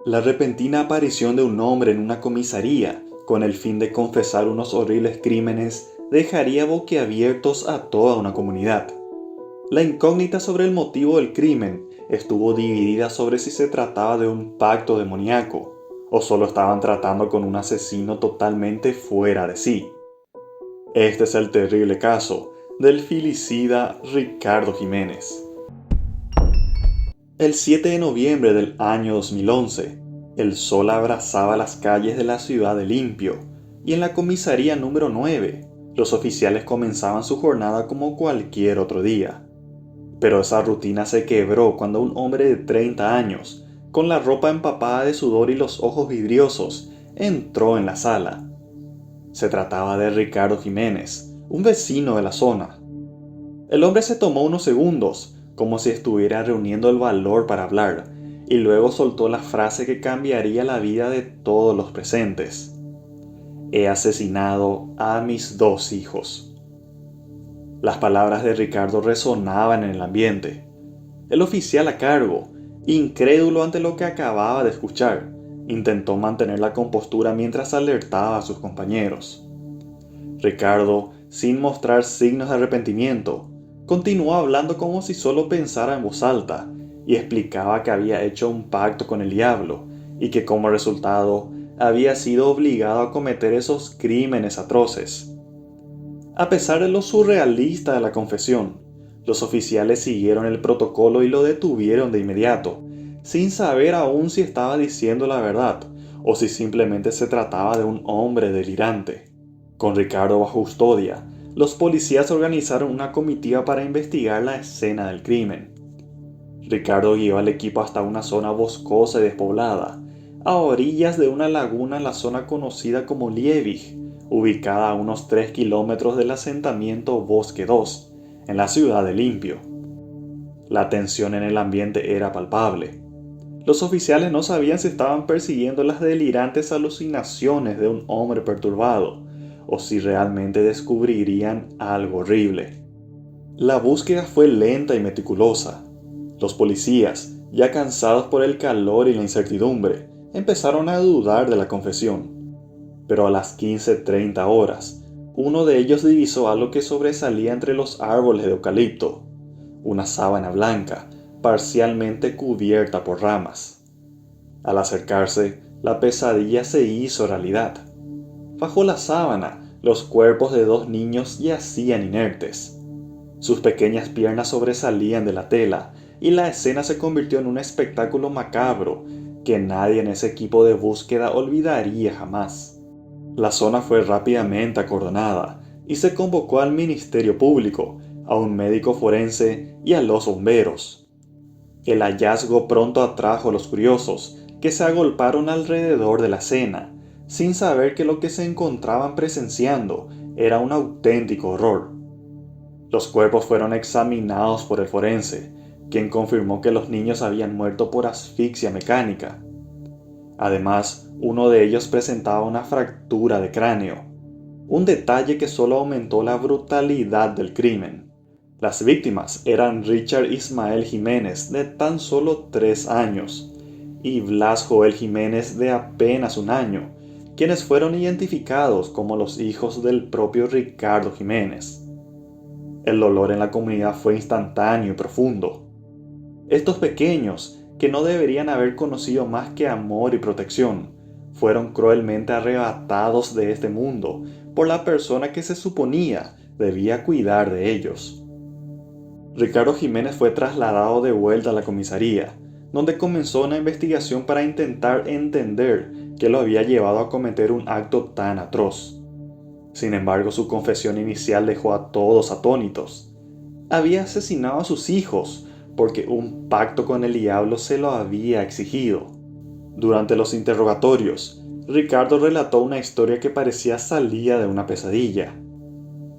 La repentina aparición de un hombre en una comisaría con el fin de confesar unos horribles crímenes dejaría boquiabiertos a toda una comunidad. La incógnita sobre el motivo del crimen estuvo dividida sobre si se trataba de un pacto demoníaco o solo estaban tratando con un asesino totalmente fuera de sí. Este es el terrible caso del filicida Ricardo Jiménez. El 7 de noviembre del año 2011, el sol abrazaba las calles de la ciudad de Limpio y en la comisaría número 9, los oficiales comenzaban su jornada como cualquier otro día. Pero esa rutina se quebró cuando un hombre de 30 años, con la ropa empapada de sudor y los ojos vidriosos, entró en la sala. Se trataba de Ricardo Jiménez, un vecino de la zona. El hombre se tomó unos segundos, como si estuviera reuniendo el valor para hablar, y luego soltó la frase que cambiaría la vida de todos los presentes. He asesinado a mis 2 hijos. Las palabras de Ricardo resonaban en el ambiente. El oficial a cargo, incrédulo ante lo que acababa de escuchar, intentó mantener la compostura mientras alertaba a sus compañeros. Ricardo, sin mostrar signos de arrepentimiento, continuó hablando como si solo pensara en voz alta y explicaba que había hecho un pacto con el diablo y que como resultado había sido obligado a cometer esos crímenes atroces. A pesar de lo surrealista de la confesión, los oficiales siguieron el protocolo y lo detuvieron de inmediato, sin saber aún si estaba diciendo la verdad o si simplemente se trataba de un hombre delirante. Con Ricardo bajo custodia, los policías organizaron una comitiva para investigar la escena del crimen. Ricardo guió al equipo hasta una zona boscosa y despoblada, a orillas de una laguna en la zona conocida como Liebig, ubicada a unos 3 kilómetros del asentamiento Bosque 2, en la ciudad de Limpio. La tensión en el ambiente era palpable. Los oficiales no sabían si estaban persiguiendo las delirantes alucinaciones de un hombre perturbado, o si realmente descubrirían algo horrible. La búsqueda fue lenta y meticulosa. Los policías, ya cansados por el calor y la incertidumbre, empezaron a dudar de la confesión. Pero a las 15:30 horas, uno de ellos divisó algo que sobresalía entre los árboles de eucalipto, una sábana blanca, parcialmente cubierta por ramas. Al acercarse, la pesadilla se hizo realidad. Bajo la sábana, los cuerpos de 2 niños yacían inertes. Sus pequeñas piernas sobresalían de la tela y la escena se convirtió en un espectáculo macabro que nadie en ese equipo de búsqueda olvidaría jamás. La zona fue rápidamente acordonada y se convocó al Ministerio Público, a un médico forense y a los bomberos. El hallazgo pronto atrajo a los curiosos, que se agolparon alrededor de la escena, sin saber que lo que se encontraban presenciando era un auténtico horror. Los cuerpos fueron examinados por el forense, quien confirmó que los niños habían muerto por asfixia mecánica. Además, uno de ellos presentaba una fractura de cráneo, un detalle que solo aumentó la brutalidad del crimen. Las víctimas eran Richard Ismael Jiménez, de tan solo 3 años, y Blas Joel Jiménez, de apenas 1 año, quienes fueron identificados como los hijos del propio Ricardo Jiménez. El dolor en la comunidad fue instantáneo y profundo. Estos pequeños, que no deberían haber conocido más que amor y protección, fueron cruelmente arrebatados de este mundo por la persona que se suponía debía cuidar de ellos. Ricardo Jiménez fue trasladado de vuelta a la comisaría, donde comenzó una investigación para intentar entender qué lo había llevado a cometer un acto tan atroz. Sin embargo, su confesión inicial dejó a todos atónitos. Había asesinado a sus hijos porque un pacto con el diablo se lo había exigido. Durante los interrogatorios, Ricardo relató una historia que parecía salida de una pesadilla.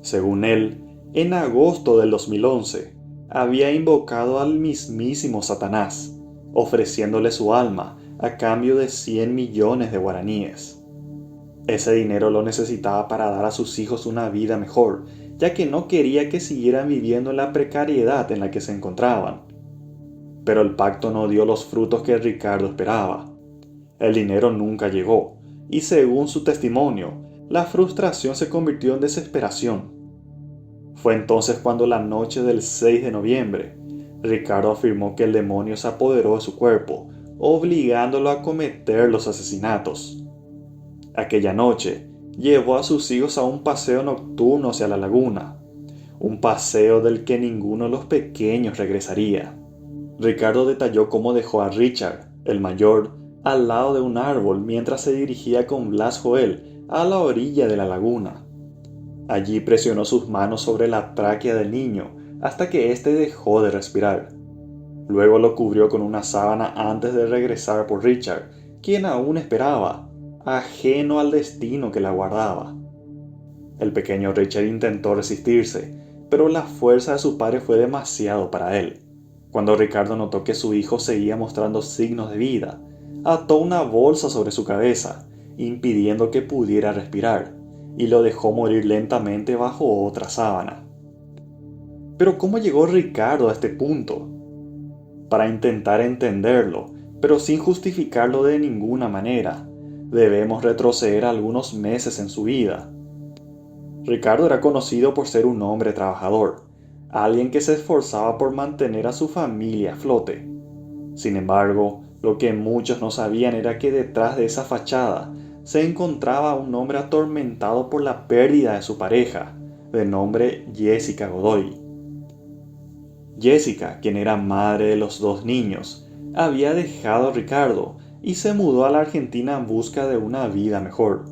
Según él, en agosto del 2011, había invocado al mismísimo Satanás, ofreciéndole su alma a cambio de 100 millones de guaraníes. Ese dinero lo necesitaba para dar a sus hijos una vida mejor, ya que no quería que siguieran viviendo en la precariedad en la que se encontraban. Pero el pacto no dio los frutos que Ricardo esperaba. El dinero nunca llegó, y según su testimonio, la frustración se convirtió en desesperación. Fue entonces cuando la noche del 6 de noviembre, Ricardo afirmó que el demonio se apoderó de su cuerpo, obligándolo a cometer los asesinatos. Aquella noche, llevó a sus hijos a un paseo nocturno hacia la laguna, un paseo del que ninguno de los pequeños regresaría. Ricardo detalló cómo dejó a Richard, el mayor, al lado de un árbol mientras se dirigía con Blas Joel a la orilla de la laguna. Allí presionó sus manos sobre la tráquea del niño hasta que éste dejó de respirar. Luego lo cubrió con una sábana antes de regresar por Richard, quien aún esperaba, ajeno al destino que le aguardaba. El pequeño Richard intentó resistirse, pero la fuerza de su padre fue demasiado para él. Cuando Ricardo notó que su hijo seguía mostrando signos de vida, ató una bolsa sobre su cabeza, impidiendo que pudiera respirar, y lo dejó morir lentamente bajo otra sábana. Pero ¿cómo llegó Ricardo a este punto? Para intentar entenderlo, pero sin justificarlo de ninguna manera, debemos retroceder algunos meses en su vida. Ricardo era conocido por ser un hombre trabajador, alguien que se esforzaba por mantener a su familia a flote. Sin embargo, lo que muchos no sabían era que detrás de esa fachada se encontraba un hombre atormentado por la pérdida de su pareja, de nombre Jessica Godoy. Jessica, quien era madre de los dos niños, había dejado a Ricardo y se mudó a la Argentina en busca de una vida mejor.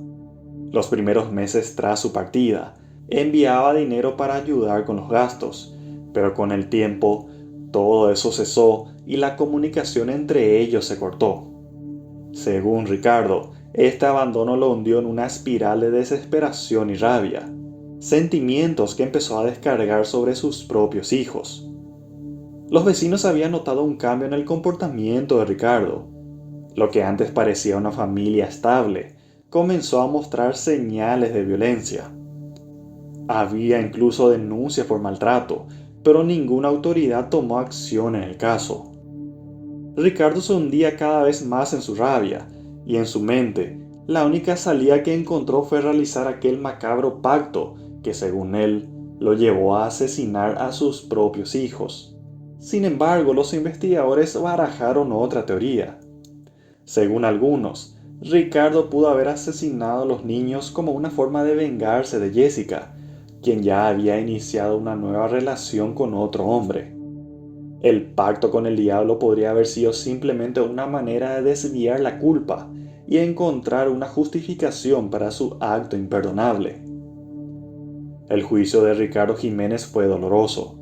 Los primeros meses tras su partida, enviaba dinero para ayudar con los gastos, pero con el tiempo todo eso cesó y la comunicación entre ellos se cortó. Según Ricardo, este abandono lo hundió en una espiral de desesperación y rabia, sentimientos que empezó a descargar sobre sus propios hijos. Los vecinos habían notado un cambio en el comportamiento de Ricardo. Lo que antes parecía una familia estable, comenzó a mostrar señales de violencia. Había incluso denuncias por maltrato, pero ninguna autoridad tomó acción en el caso. Ricardo se hundía cada vez más en su rabia, y en su mente, la única salida que encontró fue realizar aquel macabro pacto que, según él, lo llevó a asesinar a sus propios hijos. Sin embargo, los investigadores barajaron otra teoría. Según algunos, Ricardo pudo haber asesinado a los niños como una forma de vengarse de Jessica, quien ya había iniciado una nueva relación con otro hombre. El pacto con el diablo podría haber sido simplemente una manera de desviar la culpa y encontrar una justificación para su acto imperdonable. El juicio de Ricardo Jiménez fue doloroso.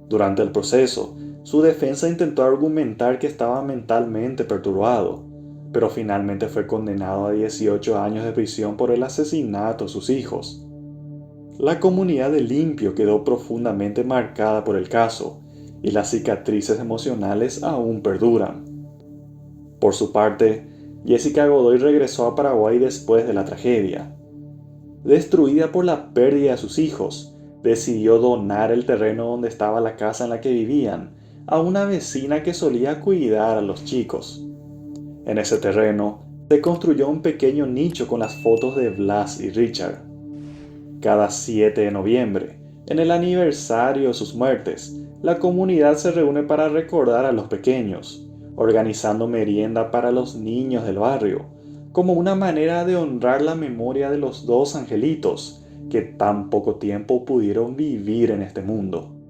Durante el proceso, su defensa intentó argumentar que estaba mentalmente perturbado, pero finalmente fue condenado a 18 años de prisión por el asesinato de sus hijos. La comunidad de Limpio quedó profundamente marcada por el caso, y las cicatrices emocionales aún perduran. Por su parte, Jessica Godoy regresó a Paraguay después de la tragedia. Destruida por la pérdida de sus hijos, decidió donar el terreno donde estaba la casa en la que vivían a una vecina que solía cuidar a los chicos. En ese terreno se construyó un pequeño nicho con las fotos de Blas y Richard. Cada 7 de noviembre, en el aniversario de sus muertes, la comunidad se reúne para recordar a los pequeños, organizando merienda para los niños del barrio, como una manera de honrar la memoria de los dos angelitos que tan poco tiempo pudieron vivir en este mundo.